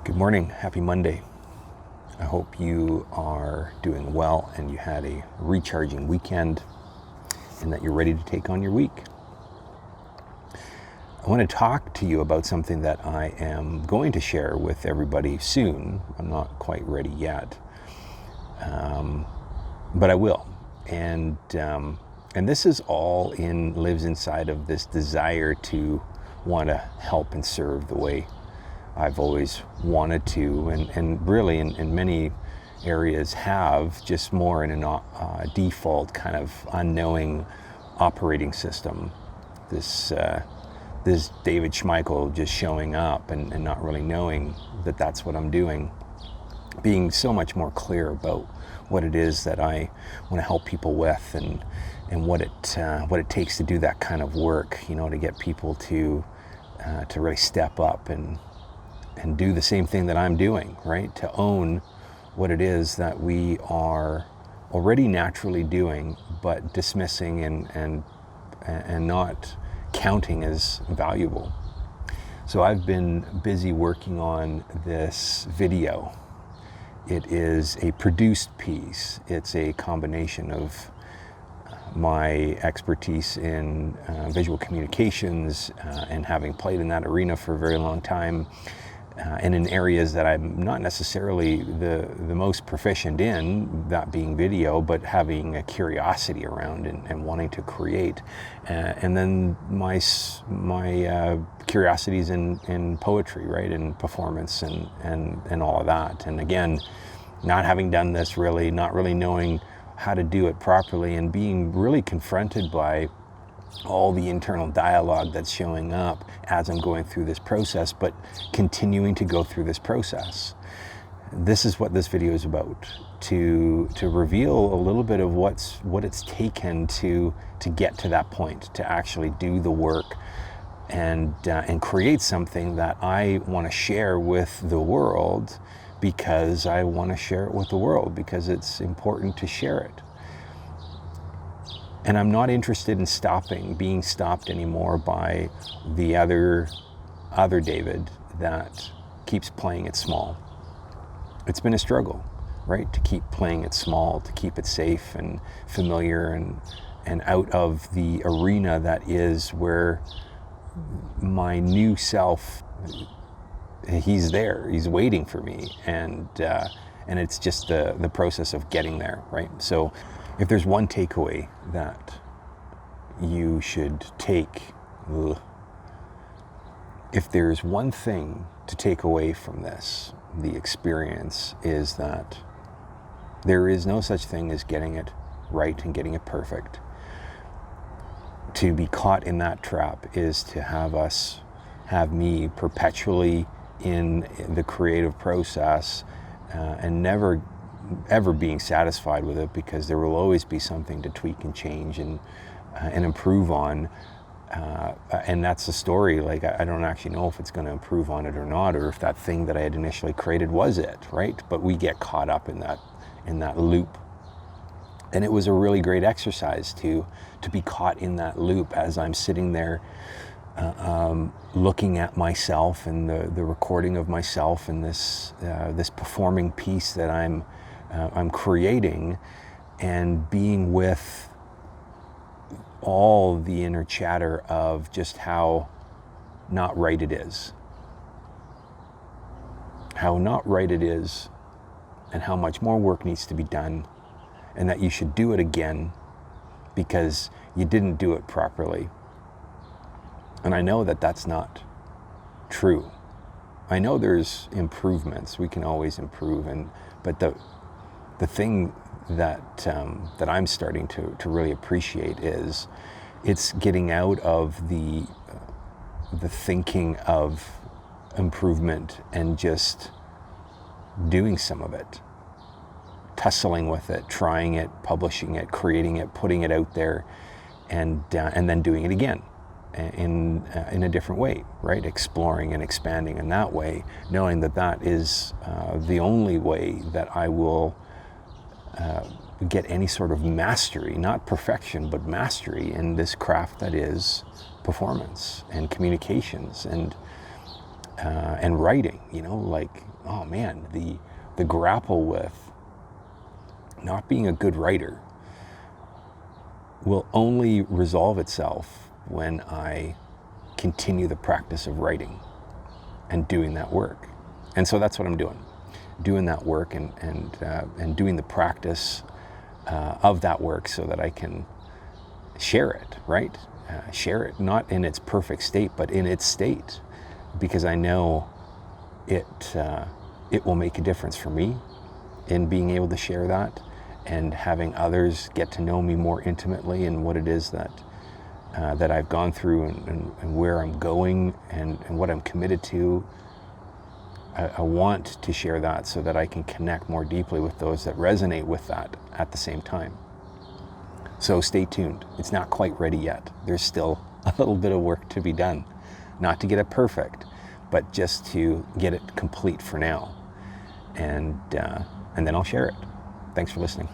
Good morning. Happy Monday. I hope you are doing well and you had a recharging weekend and that you're ready to take on your week. I want to talk to you about something that I am going to share with everybody soon. I'm not quite ready yet, but I will. And this is all lives inside of this desire to want to help and serve the way I've always wanted to, and really in many areas have, just more in a default kind of unknowing operating system. This David Schmeichel just showing up and not really knowing that that's what I'm doing. Being so much more clear about what it is that I want to help people with, and what it takes to do that kind of work. To get people to really step up and do the same thing that I'm doing, right? To own what it is that we are already naturally doing, but dismissing and not counting as valuable. So I've been busy working on this video. It is a produced piece. It's a combination of my expertise in visual communications and having played in that arena for a very long time, and in areas that I'm not necessarily the most proficient in, that being video, but having a curiosity around and wanting to create. And then my curiosities in poetry, right, and performance and all of that. And again, not having done this really, not really knowing how to do it properly, and being really confronted by all the internal dialogue that's showing up as I'm going through this process, but continuing to go through this process. This is what this video is about, to reveal a little bit of what it's taken to get to that point, to actually do the work and create something that I want to share with the world, because I want to share it with the world, because it's important to share it. And I'm not interested in being stopped anymore by the other David that keeps playing it small. It's been a struggle, right? To keep playing it small, to keep it safe and familiar and out of the arena that is where my new self, he's there, he's waiting for me. And it's just the process of getting there, right? So if there's one takeaway that you should take, if there's one thing to take away from this, the experience, is that there is no such thing as getting it right and getting it perfect. To be caught in that trap is to have me perpetually in the creative process and never ever being satisfied with it, because there will always be something to tweak and change and improve on, and that's the story. Like, I don't actually know if it's going to improve on it or not, or if that thing that I had initially created was it, right? But we get caught up in that loop, and it was a really great exercise to be caught in that loop as I'm sitting there looking at myself and the recording of myself and this performing piece that I'm creating, and being with all the inner chatter of just how not right it is. How not right it is, and how much more work needs to be done, and that you should do it again because you didn't do it properly. And I know that that's not true. I know there's improvements. We can always improve, but the thing that I'm starting to really appreciate is it's getting out of the thinking of improvement and just doing some of it, tussling with it, trying it, publishing it, creating it, putting it out there, and then doing it again in a different way, right? Exploring and expanding in that way, knowing that is the only way that I will get any sort of mastery, not perfection, but mastery in this craft that is performance and communications. And and writing, like, oh man, the grapple with not being a good writer will only resolve itself when I continue the practice of writing and doing that work. And so that's what I'm doing that work and doing the practice of that work so that I can share it, right? Share it not in its perfect state, but in its state, because I know it will make a difference for me in being able to share that and having others get to know me more intimately and what it is that I've gone through and where I'm going and what I'm committed to. I want to share that so that I can connect more deeply with those that resonate with that at the same time. So stay tuned. It's not quite ready yet. There's still a little bit of work to be done. Not to get it perfect, but just to get it complete for now. And then I'll share it. Thanks for listening.